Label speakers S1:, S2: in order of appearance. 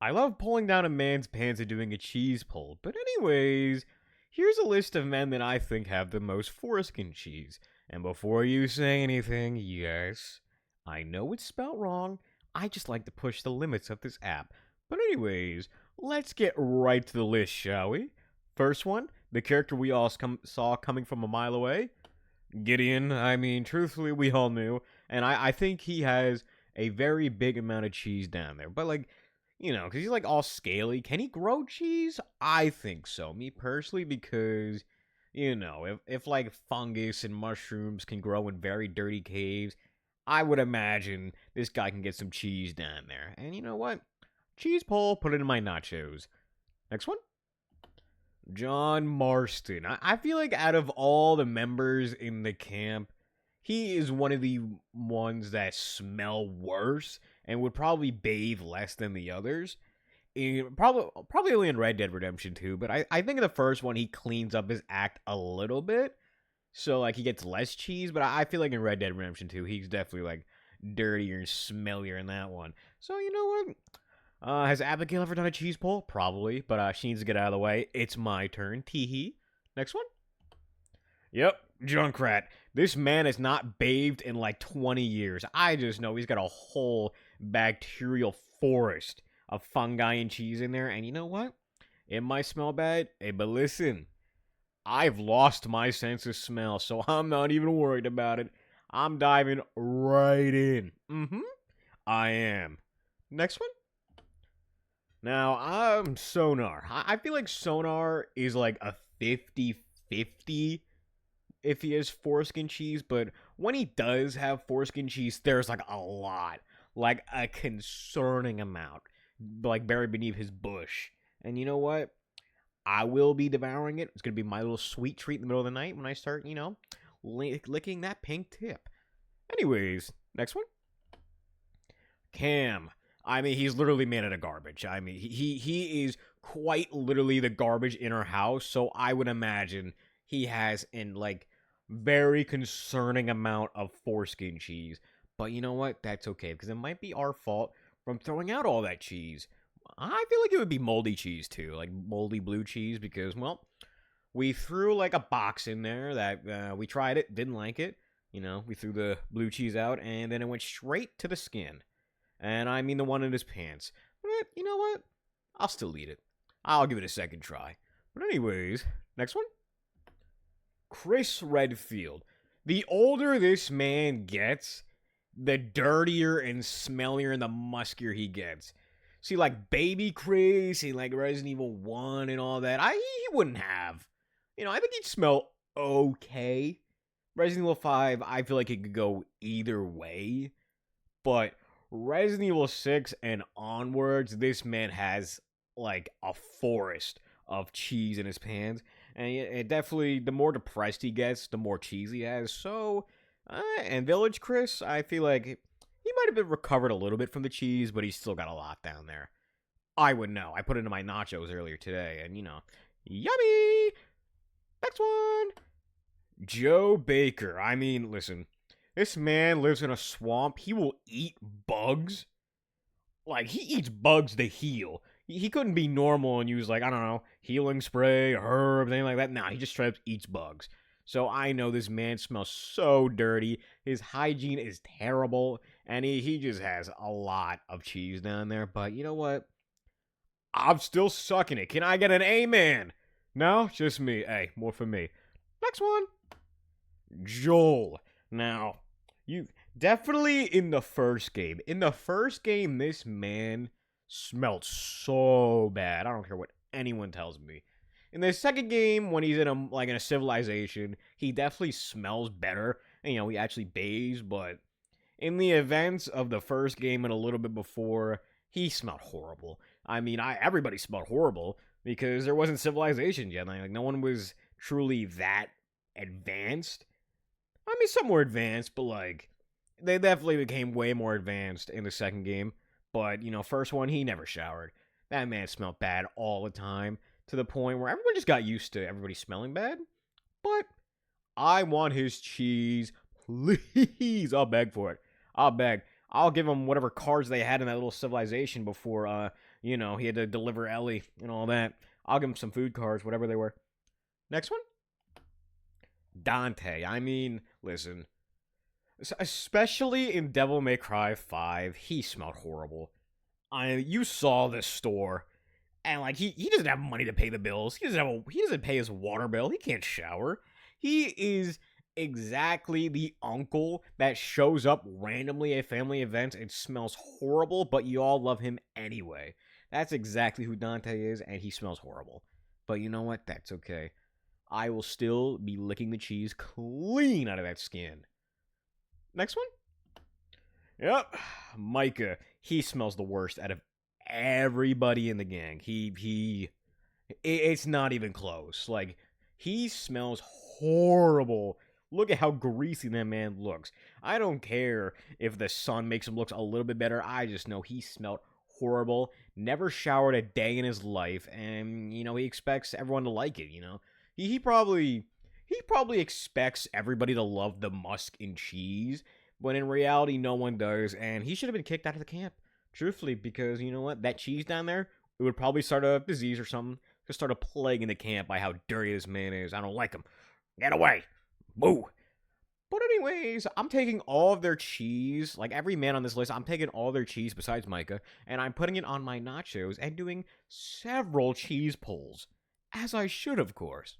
S1: I love pulling down a man's pants and doing a cheese pull, but anyways, here's a list of men that I think have the most foreskin cheese. And before you say anything, yes, I know it's spelled wrong. I just like to push the limits of this app. But anyways, let's get right to the list, shall we? First one, the character we all saw coming from a mile away, Gideon. I mean, truthfully, we all knew, and I think he has a very big amount of cheese down there. But like, because he's like all scaly. Can he grow cheese? I think so. Me personally, because if like fungus and mushrooms can grow in very dirty caves, I would imagine this guy can get some cheese down there. And you know what? Cheese pull, put it in my nachos. Next one. John Marston. I feel like out of all the members in the camp, he is one of the ones that smell worse and would probably bathe less than the others. Probably only in Red Dead Redemption 2, but I think in the first one he cleans up his act a little bit. So like he gets less cheese, but I feel like in Red Dead Redemption 2, he's definitely like dirtier and smellier in that one. So you know what? Has Abigail ever done a cheese pull? Probably, but she needs to get out of the way. It's my turn. Teehee. Next one. Yep, Junkrat. This man has not bathed in like 20 years. I just know he's got a whole bacterial forest of fungi and cheese in there. And you know what? It might smell bad. Hey, but listen, I've lost my sense of smell, so I'm not even worried about it. I'm diving right in. I am. Next one. Now, I'm Sonar. I feel like Sonar is like a 50-50 if he has foreskin cheese, but when he does have foreskin cheese, there's like a lot. Like a concerning amount. Like buried beneath his bush. And you know what? I will be devouring it. It's going to be my little sweet treat in the middle of the night when I start, licking that pink tip. Anyways, next one. Cam. I mean, he's literally made out of garbage. I mean, he is quite literally the garbage in our house. So I would imagine he has an like very concerning amount of foreskin cheese. But you know what? That's okay because it might be our fault from throwing out all that cheese. I feel like it would be moldy cheese too, like moldy blue cheese because we threw like a box in there that we tried it, didn't like it. We threw the blue cheese out and then it went straight to the skin. And I mean the one in his pants. But you know what? I'll still eat it. I'll give it a second try. But anyways, next one. Chris Redfield. The older this man gets, the dirtier and smellier and the muskier he gets. See, like Baby Chris and like Resident Evil 1 and all that, he wouldn't have. I think he'd smell okay. Resident Evil 5, I feel like it could go either way. But Resident Evil 6 and onwards, this man has like a forest of cheese in his pants. And it definitely, the more depressed he gets, the more cheese he has. So, and Village Chris, I feel like he might have been recovered a little bit from the cheese, but he's still got a lot down there. I would know. I put it in my nachos earlier today, and yummy! Next one! Joe Baker. I mean, listen. This man lives in a swamp. He will eat bugs. Like, he eats bugs to heal. He couldn't be normal and use, like, I don't know, healing spray, herbs, anything like that. Nah, he just straight up eats bugs. So I know this man smells so dirty. His hygiene is terrible. And he just has a lot of cheese down there. But you know what? I'm still sucking it. Can I get an amen? No? Just me. Hey, more for me. Next one. Joel. Now, you definitely in the first game. In the first game, this man smelled so bad. I don't care what anyone tells me. In the second game, when he's in a civilization, he definitely smells better. And, he actually bathes. But in the events of the first game and a little bit before, he smelled horrible. I mean, everybody smelled horrible because there wasn't civilization yet. Like no one was truly that advanced. I mean, some were advanced, but like they definitely became way more advanced in the second game. But first one, he never showered. That man smelled bad all the time to the point where everyone just got used to everybody smelling bad. But I want his cheese, please. I'll beg for it. I'll beg. I'll give him whatever cards they had in that little civilization before, he had to deliver Ellie and all that. I'll give him some food cards, whatever they were. Next one? Dante. I mean, listen. Especially in Devil May Cry 5, he smelled horrible. You saw this store, and like he doesn't have money to pay the bills. He doesn't pay his water bill. He can't shower. He is exactly the uncle that shows up randomly at family events and smells horrible, but you all love him anyway. That's exactly who Dante is, and he smells horrible. But you know what? That's okay. I will still be licking the cheese clean out of that skin. Next one? Yep. Micah. He smells the worst out of everybody in the gang. It's not even close. Like, he smells horrible. Look at how greasy that man looks. I don't care if the sun makes him look a little bit better. I just know he smelled horrible. Never showered a day in his life, and he expects everyone to like it. He probably expects everybody to love the musk and cheese, when in reality no one does, and he should have been kicked out of the camp. Truthfully, because you know what? That cheese down there, it would probably start a disease or something. Just start a plague in the camp by how dirty this man is. I don't like him. Get away. Boo. But anyways, I'm taking all of their cheese, like every man on this list, I'm taking all their cheese besides Micah, and I'm putting it on my nachos and doing several cheese pulls. As I should, of course.